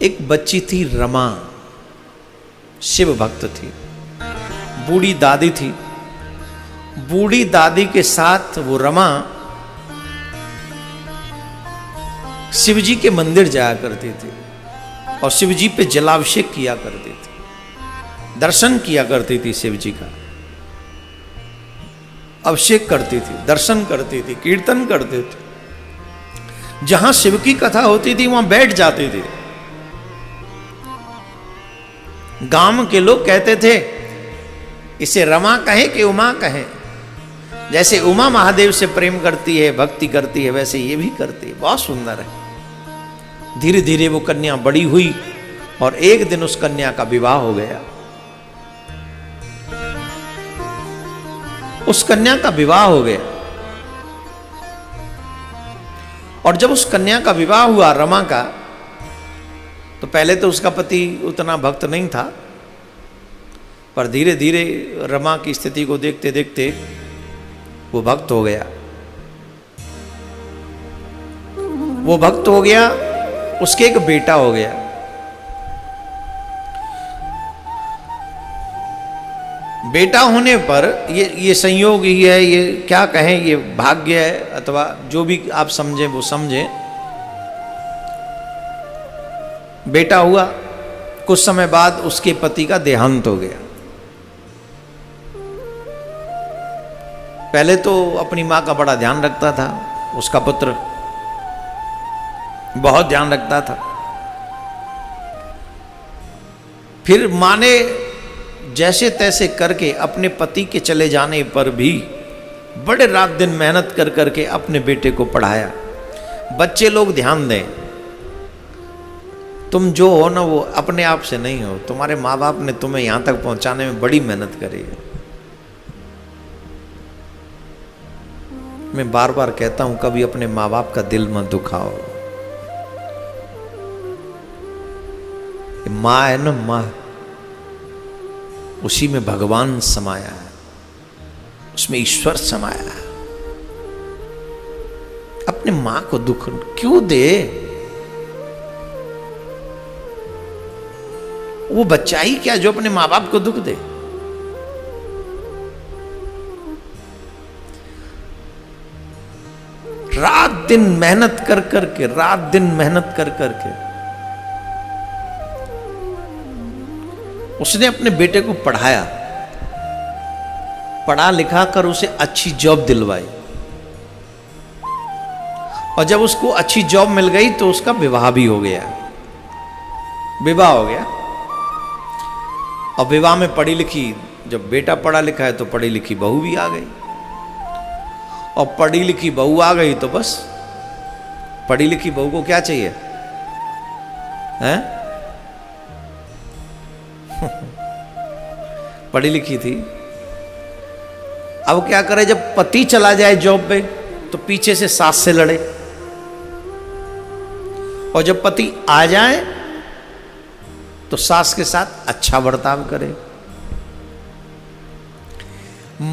एक बच्ची थी रमा, शिव भक्त थी, बूढ़ी दादी थी। बूढ़ी दादी के साथ वो रमा शिव जी के मंदिर जाया करती थी और शिव जी पे जलाभिषेक किया करती थी, दर्शन किया करती थी, शिव जी का अभिषेक करती थी, दर्शन करती थी, कीर्तन करती थी। जहां शिव की कथा होती थी वहां बैठ जाती थी। गांव के लोग कहते थे इसे रमा कहें कि उमा कहें, जैसे उमा महादेव से प्रेम करती है, भक्ति करती है, वैसे ये भी करती है। बहुत सुंदर है। धीरे धीरे वो कन्या बड़ी हुई और एक दिन उस कन्या का विवाह हो गया। उस कन्या का विवाह हो गया और जब उस कन्या का विवाह हुआ रमा का, तो पहले तो उसका पति उतना भक्त नहीं था, पर धीरे धीरे रमा की स्थिति को देखते देखते वो भक्त हो गया। वो भक्त हो गया, उसके एक बेटा हो गया। बेटा होने पर ये संयोग ही है, ये क्या कहें, ये भाग्य है अथवा जो भी आप समझें वो समझें। बेटा हुआ, कुछ समय बाद उसके पति का देहांत हो गया। पहले तो अपनी मां का बड़ा ध्यान रखता था, उसका पुत्र बहुत ध्यान रखता था। फिर मां ने जैसे तैसे करके अपने पति के चले जाने पर भी बड़े रात दिन मेहनत कर करके अपने बेटे को पढ़ाया। बच्चे लोग ध्यान दें, तुम जो हो ना वो अपने आप से नहीं हो, तुम्हारे माँ बाप ने तुम्हें यहां तक पहुंचाने में बड़ी मेहनत करी है। मैं बार बार कहता हूं कभी अपने माँ बाप का दिल मत दुखाओ। माँ है ना, माँ, उसी में भगवान समाया है, उसमें ईश्वर समाया है। अपने मां को दुख क्यों दे? वो बच्चा ही क्या जो अपने मां बाप को दुख दे। रात दिन मेहनत कर करके, रात दिन मेहनत कर करके उसने अपने बेटे को पढ़ाया, पढ़ा लिखा कर उसे अच्छी जॉब दिलवाई और जब उसको अच्छी जॉब मिल गई तो उसका विवाह भी हो गया। विवाह हो गया और विवाह में पढ़ी लिखी, जब बेटा पढ़ा लिखा है तो पढ़ी लिखी बहू भी आ गई और पढ़ी लिखी बहू आ गई तो बस पढ़ी लिखी बहू को क्या चाहिए, हैं? पढ़ी लिखी थी। अब क्या करे, जब पति चला जाए जॉब पे तो पीछे से सास से लड़े और जब पति आ जाए तो सास के साथ अच्छा बर्ताव करे।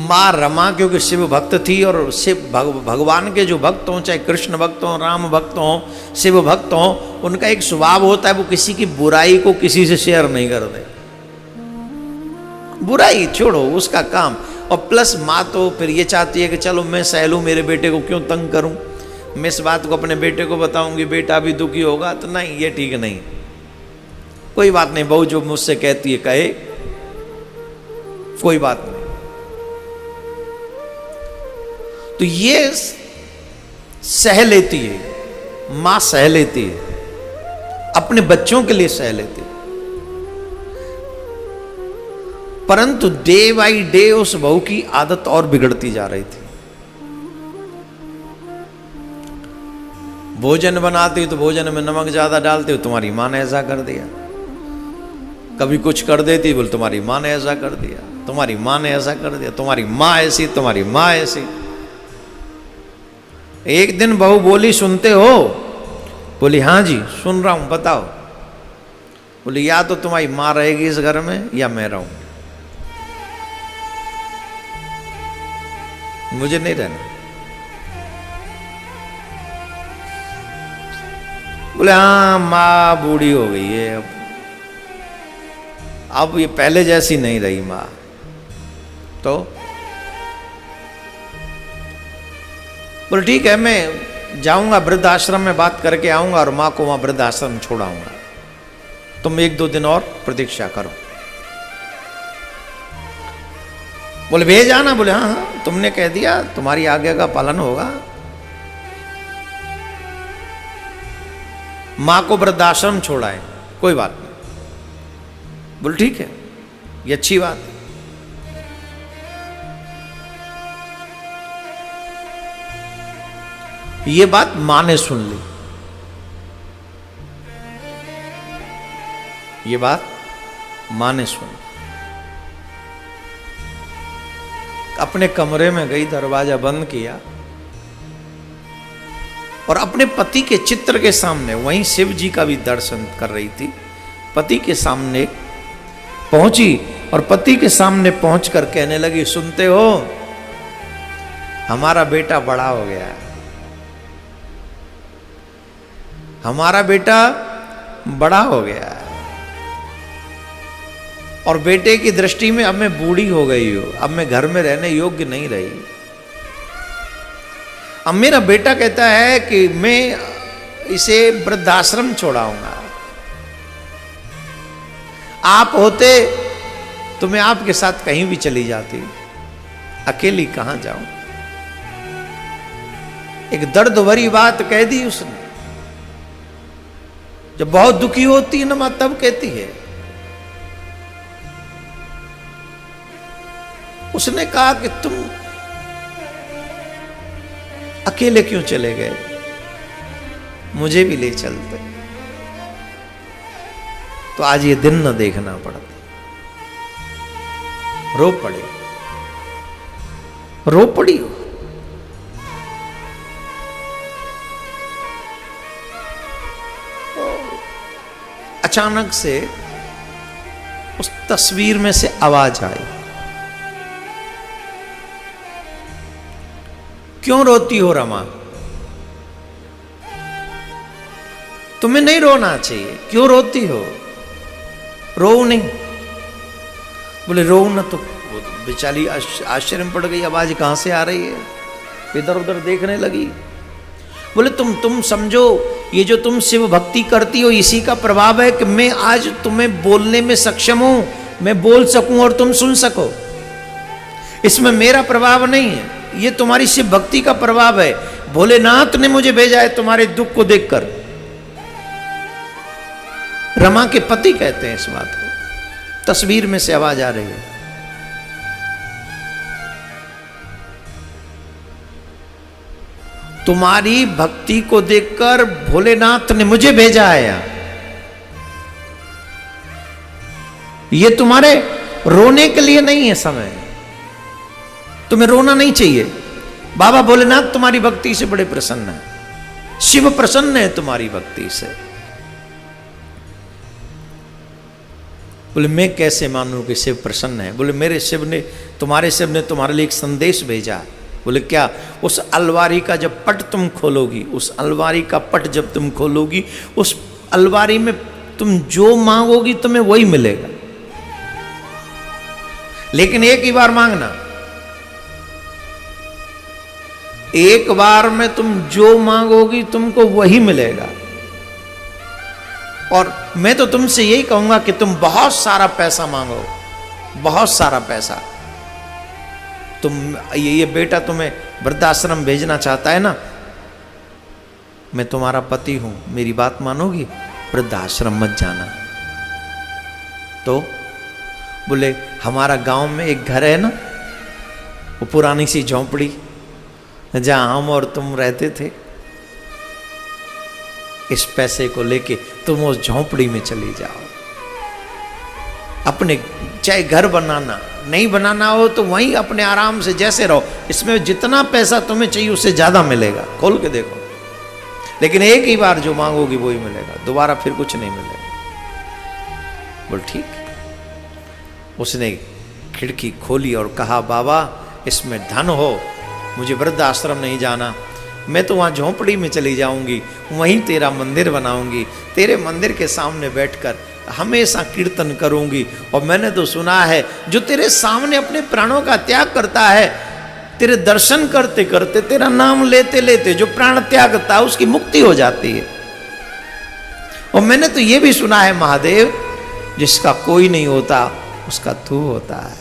मां रमा क्योंकि शिव भक्त थी और शिव भगवान के जो भक्त हों, चाहे कृष्ण भक्त हों, राम भक्त हों, शिव भक्त हों, उनका एक स्वभाव होता है वो किसी की बुराई को किसी से शेयर नहीं करते। बुराई छोड़ो, उसका काम। और प्लस माँ तो फिर ये चाहती है कि चलो मैं सह लूं, मेरे बेटे को क्यों तंग करूं, मैं इस बात को अपने बेटे को बताऊंगी, बेटा भी दुखी होगा, तो नहीं, ये ठीक नहीं। कोई बात नहीं, बहू जो मुझसे कहती है कहे, कोई बात नहीं। तो ये सह लेती है, मां सह लेती है, अपने बच्चों के लिए सह लेती है। परंतु डे बाई डे उस बहू की आदत और बिगड़ती जा रही थी। भोजन बनाती तो भोजन में नमक ज्यादा डालती हो, तुम्हारी मां ने ऐसा कर दिया। कभी कुछ कर देती, बोल तुम्हारी मां ने ऐसा कर दिया, तुम्हारी मां ने ऐसा कर दिया, तुम्हारी मां ऐसी, तुम्हारी मां ऐसी। एक दिन बहू बोली, सुनते हो? बोली हाँ जी सुन रहा हूं, बताओ। बोली या तो तुम्हारी मां रहेगी इस घर में या मैं रहूं, मुझे नहीं रहना। बोले हाँ माँ बूढ़ी हो गई है, अब ये पहले जैसी नहीं रही माँ। तो बोले ठीक है, मैं जाऊंगा वृद्धाश्रम में, बात करके आऊंगा और माँ को वहां वृद्धाश्रम छोड़ाऊंगा, तुम 1-2 दिन और प्रतीक्षा करो। बोले भेज आना। बोले हाँ हाँ तुमने कह दिया, तुम्हारी आज्ञा का पालन होगा। मां को वृद्धाश्रम छोड़ाए, कोई बात नहीं। बोले ठीक है, ये अच्छी बात है। ये बात मां ने सुन ली, ये बात मां ने सुनी। अपने कमरे में गई, दरवाजा बंद किया और अपने पति के चित्र के सामने, वहीं शिव जी का भी दर्शन कर रही थी, पति के सामने पहुंची और पति के सामने पहुंचकर कहने लगी, सुनते हो, हमारा बेटा बड़ा हो गया है, हमारा बेटा बड़ा हो गया है और बेटे की दृष्टि में अब मैं बूढ़ी हो गई हूं, अब मैं घर में रहने योग्य नहीं रही। अब मेरा बेटा कहता है कि मैं इसे वृद्धाश्रम छोड़ाऊंगा। आप होते तो मैं आपके साथ कहीं भी चली जाती, अकेली कहां जाऊं। एक दर्द भरी बात कह दी उसने। जब बहुत दुखी होती है ना मां, तब कहती है। उसने कहा कि तुम अकेले क्यों चले गए, मुझे भी ले चलते, तो आज ये दिन न देखना पड़ता। रो पड़े, रो पड़ी हो। अचानक से उस तस्वीर में से आवाज आई, क्यों रोती हो रमा, तुम्हें नहीं रोना चाहिए, क्यों रोती हो, रो नहीं। बोले रो ना, तो बेचारी आश्चर्य में पड़ गई, आवाज कहां से आ रही है, इधर उधर देखने लगी। बोले तुम समझो, ये जो तुम शिव भक्ति करती हो इसी का प्रभाव है कि मैं आज तुम्हें बोलने में सक्षम हूं, मैं बोल सकूं और तुम सुन सको। इसमें मेरा प्रभाव नहीं है, ये तुम्हारी शिव भक्ति का प्रभाव है। भोलेनाथ ने मुझे भेजा है तुम्हारे दुख को देखकर। रमा के पति कहते हैं इस बात को। तस्वीर में से आवाज आ रही है। तुम्हारी भक्ति को देखकर भोलेनाथ ने मुझे भेजा है यहाँ। ये तुम्हारे रोने के लिए नहीं है समय, तुम्हें रोना नहीं चाहिए। बाबा भोलेनाथ तुम्हारी भक्ति से बड़े प्रसन्न है, शिव प्रसन्न है तुम्हारी भक्ति से। बोले मैं कैसे मानूं कि शिव प्रसन्न है। बोले मेरे शिव ने, तुम्हारे शिव ने तुम्हारे लिए एक संदेश भेजा। बोले क्या। उस अलमारी का जब पट तुम खोलोगी, उस अलमारी का पट जब तुम खोलोगी, उस अलमारी में तुम जो मांगोगी तुम्हें वही मिलेगा, लेकिन एक ही बार मांगना। एक बार में तुम जो मांगोगी तुमको वही मिलेगा। और मैं तो तुमसे यही कहूंगा कि तुम बहुत सारा पैसा मांगो, बहुत सारा पैसा। तुम ये बेटा तुम्हें वृद्धाश्रम भेजना चाहता है ना, मैं तुम्हारा पति हूं, मेरी बात मानोगी, वृद्धाश्रम मत जाना। तो बोले हमारा गांव में एक घर है ना, वो पुरानी सी झोंपड़ी जहां हम और तुम रहते थे, इस पैसे को लेके तुम उस झोंपड़ी में चली जाओ। अपने चाहे घर बनाना नहीं बनाना हो तो वहीं अपने आराम से जैसे रहो, इसमें जितना पैसा तुम्हें चाहिए उससे ज्यादा मिलेगा, खोल के देखो। लेकिन एक ही बार जो मांगोगी वही मिलेगा, दोबारा फिर कुछ नहीं मिलेगा। बोल ठीक। उसने खिड़की खोली और कहा बाबा इसमें धन हो, मुझे वृद्धाश्रम नहीं जाना, मैं तो वहाँ झोंपड़ी में चली जाऊंगी, वहीं तेरा मंदिर बनाऊंगी, तेरे मंदिर के सामने बैठकर हमेशा कीर्तन करूंगी। और मैंने तो सुना है जो तेरे सामने अपने प्राणों का त्याग करता है, तेरे दर्शन करते करते, तेरा नाम लेते लेते जो प्राण त्यागता है उसकी मुक्ति हो जाती है। और मैंने तो ये भी सुना है महादेव, जिसका कोई नहीं होता उसका तू होता है।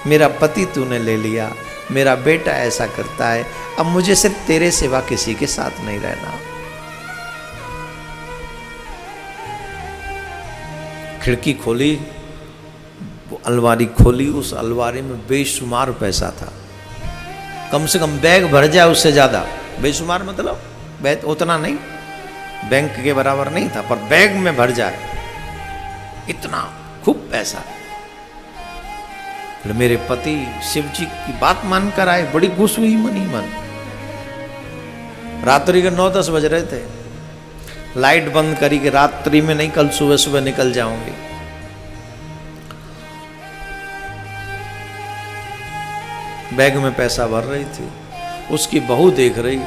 मेरा पति तूने ले लिया, मेरा बेटा ऐसा करता है, अब मुझे सिर्फ तेरे सिवा किसी के साथ नहीं रहना। खिड़की खोली, वो अलमारी खोली, उस अलमारी में बेशुमार पैसा था। कम से कम बैग भर जाए उससे ज्यादा। बेशुमार मतलब बैग उतना नहीं, बैंक के बराबर नहीं था, पर बैग में भर जाए इतना खूब पैसा। फिर मेरे पति शिव जी की बात मानकर आए, बड़ी खुश हुई मन ही मन। रात्रि के 9-10 बज रहे थे, लाइट बंद करी कि रात्रि में नहीं, कल सुबह सुबह निकल जाऊंगी। बैग में पैसा भर रही थी, उसकी बहू देख रही,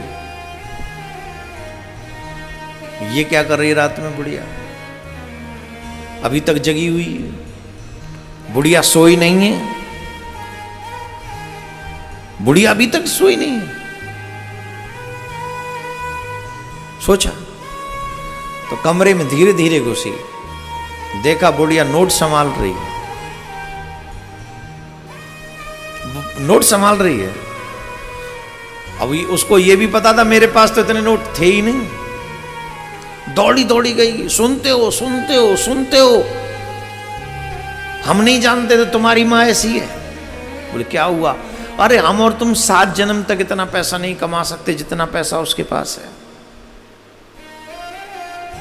ये क्या कर रही है रात में बुढ़िया, अभी तक जगी हुई है, बुढ़िया सोई नहीं है, बुढ़िया अभी तक सोई नहीं है। सोचा तो कमरे में धीरे धीरे घुसी, देखा बुढ़िया नोट संभाल रही है, नोट संभाल रही है। अभी उसको ये भी पता था मेरे पास तो इतने नोट थे ही नहीं। दौड़ी दौड़ी गई, सुनते हो सुनते हो सुनते हो, हम नहीं जानते थे तुम्हारी माँ ऐसी है। बोले क्या हुआ? अरे हम और तुम 7 जन्म तक इतना पैसा नहीं कमा सकते जितना पैसा उसके पास है।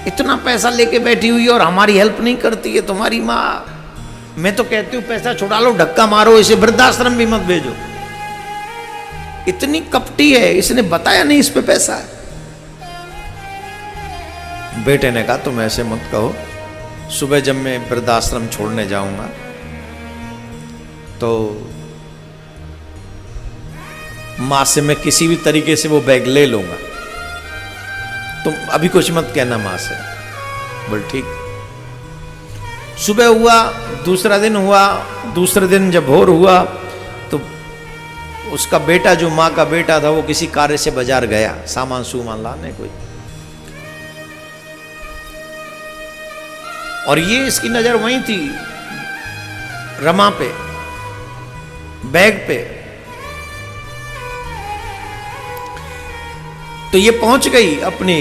इतना पैसा लेके बैठी हुई और हमारी हेल्प नहीं करती है तुम्हारी माँ। मैं तो कहती हूँ पैसा छुड़ा लो, धक्का मारो, इसे वृद्धाश्रम भी मत भेजो। इतनी कपटी है, इसने बताया नहीं इस पे पैसा है। बेटे ने कहा तुम ऐसे मत कहो, सुबह जब मैं वृद्धाश्रम छोड़ने जाऊंगा तो मां से मैं किसी भी तरीके से वो बैग ले लूंगा, तुम अभी कुछ मत कहना मां से। बोल ठीक। सुबह हुआ, दूसरा दिन हुआ, दूसरे दिन जब भोर हुआ तो उसका बेटा, जो माँ का बेटा था, वो किसी कार्य से बाजार गया सामान सूमान लाने कोई, और ये इसकी नजर वहीं थी रमा पे, बैग पे। तो ये पहुंच गई अपनी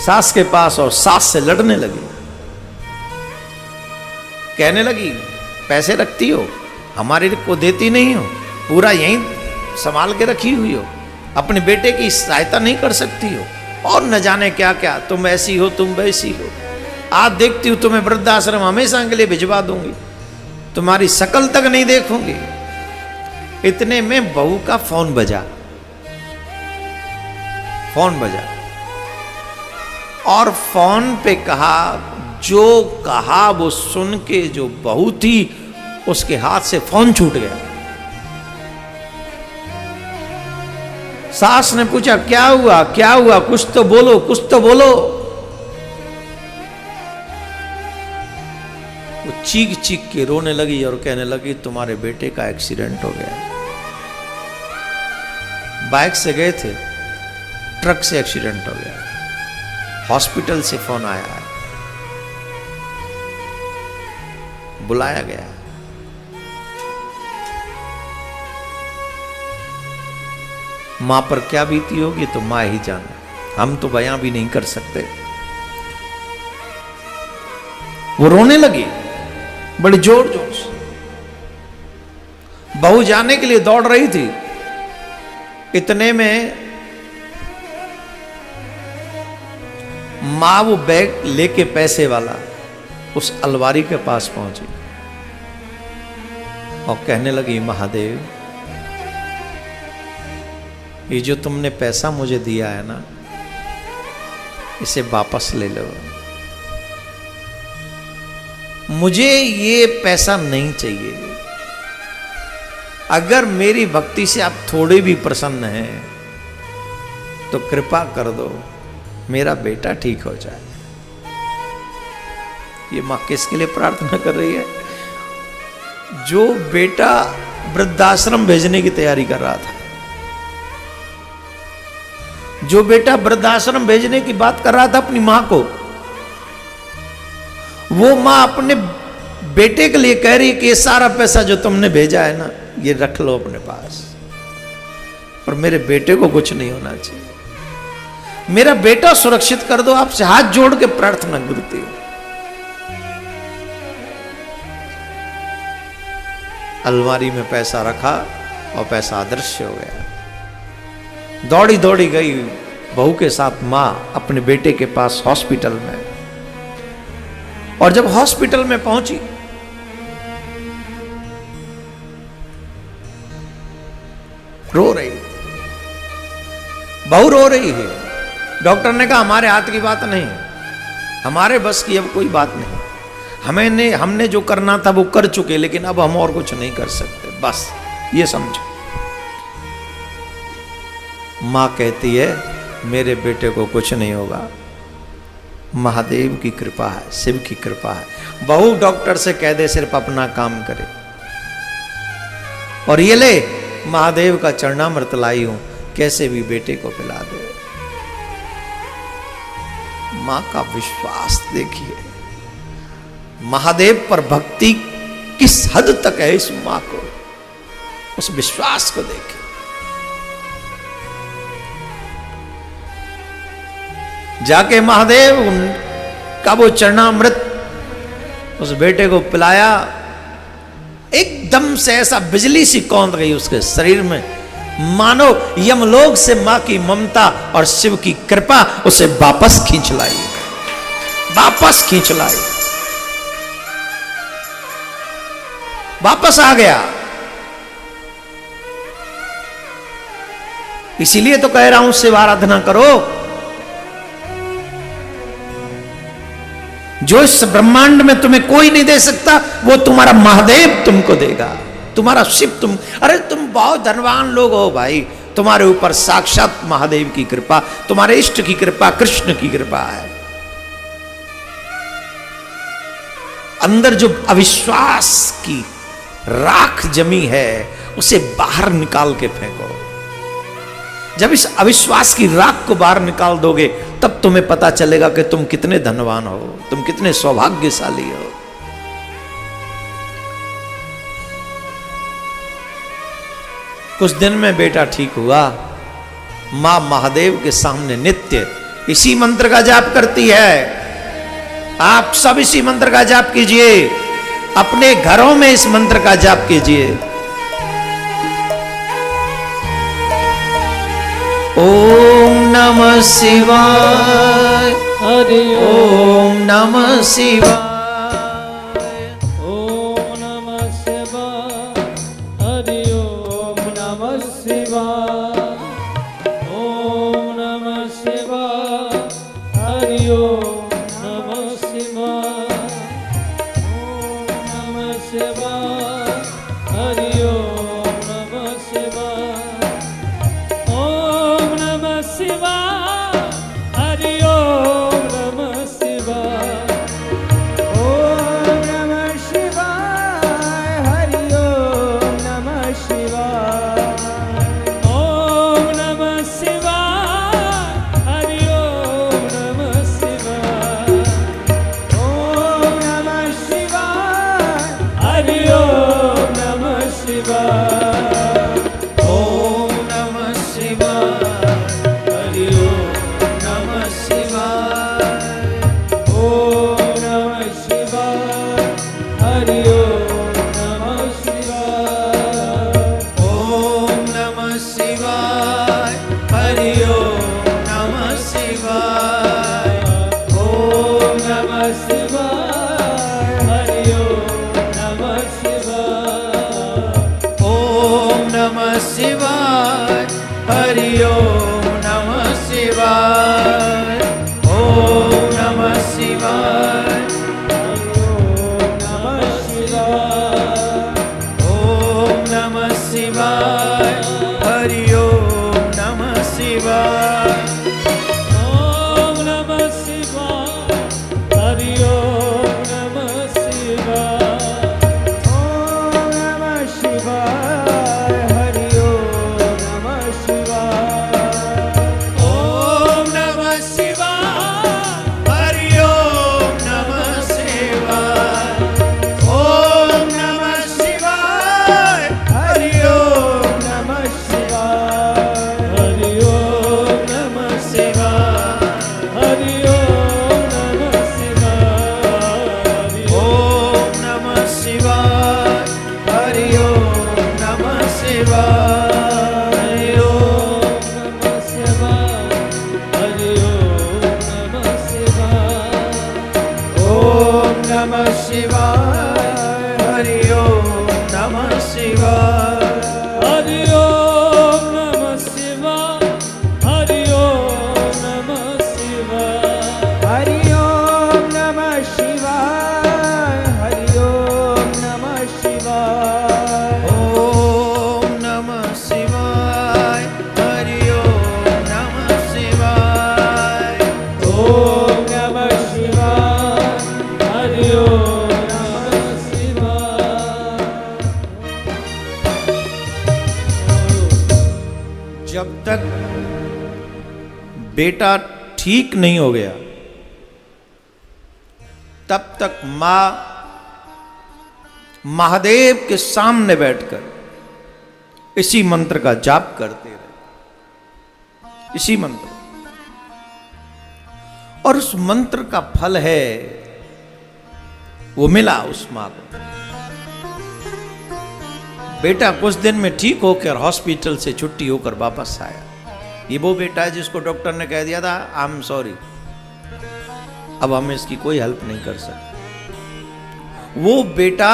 सास के पास और सास से लड़ने लगी, कहने लगी पैसे रखती हो, हमारे को देती नहीं हो, पूरा यहीं संभाल के रखी हुई हो, अपने बेटे की सहायता नहीं कर सकती हो, और न जाने क्या क्या, तुम ऐसी हो तुम वैसी हो, आज देखती हूं तुम्हें वृद्धाश्रम हमेशा के लिए भिजवा दूंगी, तुम्हारी शकल तक नहीं देखूंगी। इतने में बहू का फोन बजा, फोन बजा और फोन पे कहा, जो कहा वो सुन के जो बहू थी उसके हाथ से फोन छूट गया। सास ने पूछा क्या हुआ क्या हुआ, कुछ तो बोलो कुछ तो बोलो। वो चीख चीख के रोने लगी और कहने लगी तुम्हारे बेटे का एक्सीडेंट हो गया, बाइक से गए थे, ट्रक से एक्सीडेंट हो गया, हॉस्पिटल से फोन आया है, बुलाया गया। मां पर क्या बीती होगी तो मां ही जाने, हम तो बयां भी नहीं कर सकते। वो रोने लगी बड़ी जोर जोर से, बहू जाने के लिए दौड़ रही थी। इतने में मां वो बैग लेके पैसे वाला उस अलमारी के पास पहुंची और कहने लगी महादेव, ये जो तुमने पैसा मुझे दिया है ना, इसे वापस ले लो, मुझे ये पैसा नहीं चाहिए। अगर मेरी भक्ति से आप थोड़े भी प्रसन्न हैं तो कृपा कर दो मेरा बेटा ठीक हो जाए। ये मां किसके लिए प्रार्थना कर रही है? जो बेटा वृद्धाश्रम भेजने की तैयारी कर रहा था, जो बेटा वृद्धाश्रम भेजने की बात कर रहा था अपनी मां को, वो मां अपने बेटे के लिए कह रही है कि ये सारा पैसा जो तुमने भेजा है ना, ये रख लो अपने पास, और मेरे बेटे को कुछ नहीं होना चाहिए, मेरा बेटा सुरक्षित कर दो। आपसे हाथ जोड़ के प्रार्थना करती हूं। अलमारी में पैसा रखा और पैसा अदृश्य हो गया। दौड़ी दौड़ी गई बहू के साथ मां अपने बेटे के पास हॉस्पिटल में, और जब हॉस्पिटल में पहुंची रो रही, बहू रो रही है। डॉक्टर ने कहा हमारे हाथ की बात नहीं, हमारे बस की अब कोई बात नहीं, हमने जो करना था वो कर चुके, लेकिन अब हम और कुछ नहीं कर सकते, बस ये समझो। मां कहती है मेरे बेटे को कुछ नहीं होगा, महादेव की कृपा है, शिव की कृपा है। बहू डॉक्टर से कह दे सिर्फ अपना काम करे, और ये ले महादेव का चरणामृत लाई हूं, कैसे भी बेटे को पिला दे। मां का विश्वास देखिए, महादेव पर भक्ति किस हद तक है इस मां को, उस विश्वास को देखिए। जाके महादेव का वो चरणामृत उस बेटे को पिलाया, एकदम से ऐसा बिजली सी कौंध गई उसके शरीर में, मानो यमलोक से मां की ममता और शिव की कृपा उसे वापस खींच लाई, वापस खींच लाई, वापस आ गया। इसीलिए तो कह रहा हूं शिव आराधना करो। जो इस ब्रह्मांड में तुम्हें कोई नहीं दे सकता, वो तुम्हारा महादेव तुमको देगा, तुम्हारा शिव अरे तुम बहुत धनवान लोग हो भाई, तुम्हारे ऊपर साक्षात महादेव की कृपा, तुम्हारे इष्ट की कृपा, कृष्ण की कृपा है। अंदर जो अविश्वास की राख जमी है उसे बाहर निकाल के फेंको। जब इस अविश्वास की राख को बाहर निकाल दोगे तब तुम्हें पता चलेगा कि तुम कितने धनवान हो, तुम कितने सौभाग्यशाली हो। कुछ दिन में बेटा ठीक हुआ। मां महादेव के सामने नित्य इसी मंत्र का जाप करती है। आप सब इसी मंत्र का जाप कीजिए, अपने घरों में इस मंत्र का जाप कीजिए। ओम नमः शिवाय, हरि ओम नमः शिवाय, ओम नमः शिवाय, हरि ओम नमः शिवाय, ओम नमः शिवाय, हरि ओम नमः शिवाय, ओम नमः शिवाय, हरि ओम नमः शिवाय, ओम नमः शिवाय, हरि ओम नमः शिवाय, नमः शिवाय, हरि ओम नमः शिवाय, हरि ओम नमः शिवाय, हरि ओम नमः शिवाय, हरि ओम नमः शिवाय, हरि ओम नमः शिवाय, ओम नमः शिवाय, हरि ओम नमः शिवाय, ओम नमः शिवाय, हरि ओम नमः शिवाय। जब तक बेटा ठीक नहीं हो गया तब तक मां महादेव के सामने बैठकर इसी मंत्र का जाप करते रहे, इसी मंत्र। और उस मंत्र का फल है वो मिला उस मां को। बेटा कुछ दिन में ठीक होकर हॉस्पिटल से छुट्टी होकर वापस आया। ये वो बेटा है जिसको डॉक्टर ने कह दिया था आई एम सॉरी, अब हम इसकी कोई हेल्प नहीं कर सकते। वो बेटा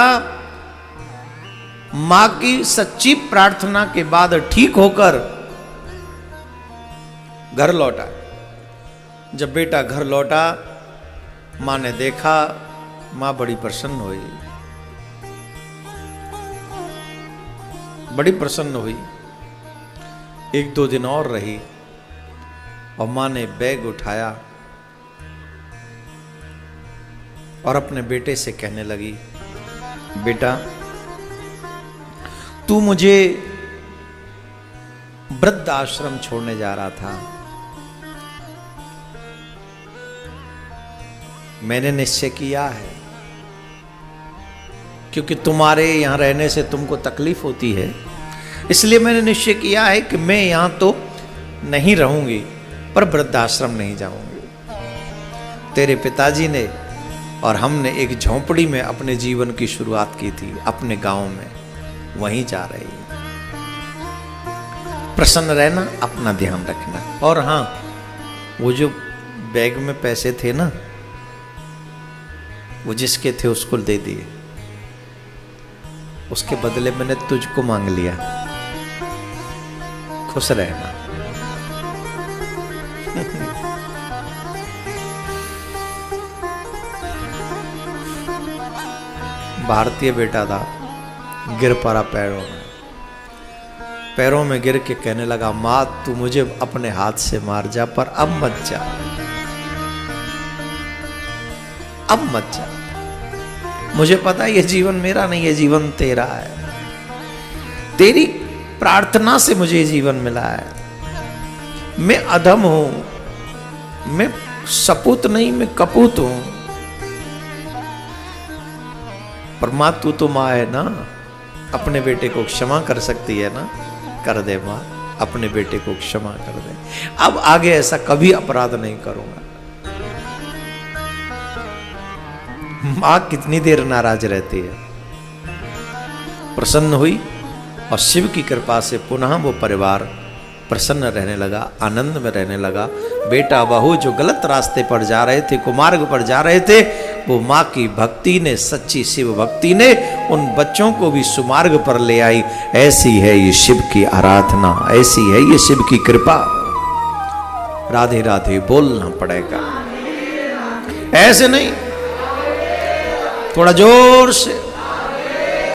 मां की सच्ची प्रार्थना के बाद ठीक होकर घर लौटा। जब बेटा घर लौटा, मां ने देखा, मां बड़ी प्रसन्न हुई, बड़ी प्रसन्न हुई। 1-2 दिन और रही और मां ने बैग उठाया और अपने बेटे से कहने लगी, बेटा तू मुझे वृद्ध आश्रम छोड़ने जा रहा था, मैंने निश्चय किया है, क्योंकि तुम्हारे यहां रहने से तुमको तकलीफ होती है, इसलिए मैंने निश्चय किया है कि मैं यहां तो नहीं रहूंगी पर वृद्धाश्रम नहीं जाऊंगी। तेरे पिताजी ने और हमने एक झोंपड़ी में अपने जीवन की शुरुआत की थी, अपने गांव में, वहीं जा रही है। प्रसन्न रहना, अपना ध्यान रखना। और हां, वो जो बैग में पैसे थे ना, वो जिसके थे उसको दे दिए, उसके बदले मैंने तुझको मांग लिया, खुश रहना। भारतीय बेटा था, गिर पड़ा पैरों में गिर के कहने लगा, मां तू मुझे अपने हाथ से मार जा पर अब मत जा, अब मत जा, मुझे पता है ये जीवन मेरा नहीं, ये जीवन तेरा है, तेरी प्रार्थना से मुझे ये जीवन मिला है। मैं अधम हूं, मैं सपूत नहीं, मैं कपूत हूं, पर मां तू तो मां है ना, अपने बेटे को क्षमा कर सकती है ना, कर दे मां, अपने बेटे को क्षमा कर दे, अब आगे ऐसा कभी अपराध नहीं करूंगा। मां कितनी देर नाराज रहती है। प्रसन्न हुई और शिव की कृपा से पुनः वो परिवार प्रसन्न रहने लगा, आनंद में रहने लगा। बेटा बहू जो गलत रास्ते पर जा रहे थे, कुमार्ग पर जा रहे थे, वो मां की भक्ति ने, सच्ची शिव भक्ति ने उन बच्चों को भी सुमार्ग पर ले आई। ऐसी है ये शिव की आराधना, ऐसी है ये शिव की कृपा। राधे राधे बोलना पड़ेगा, ऐसे नहीं, थोड़ा जोर से।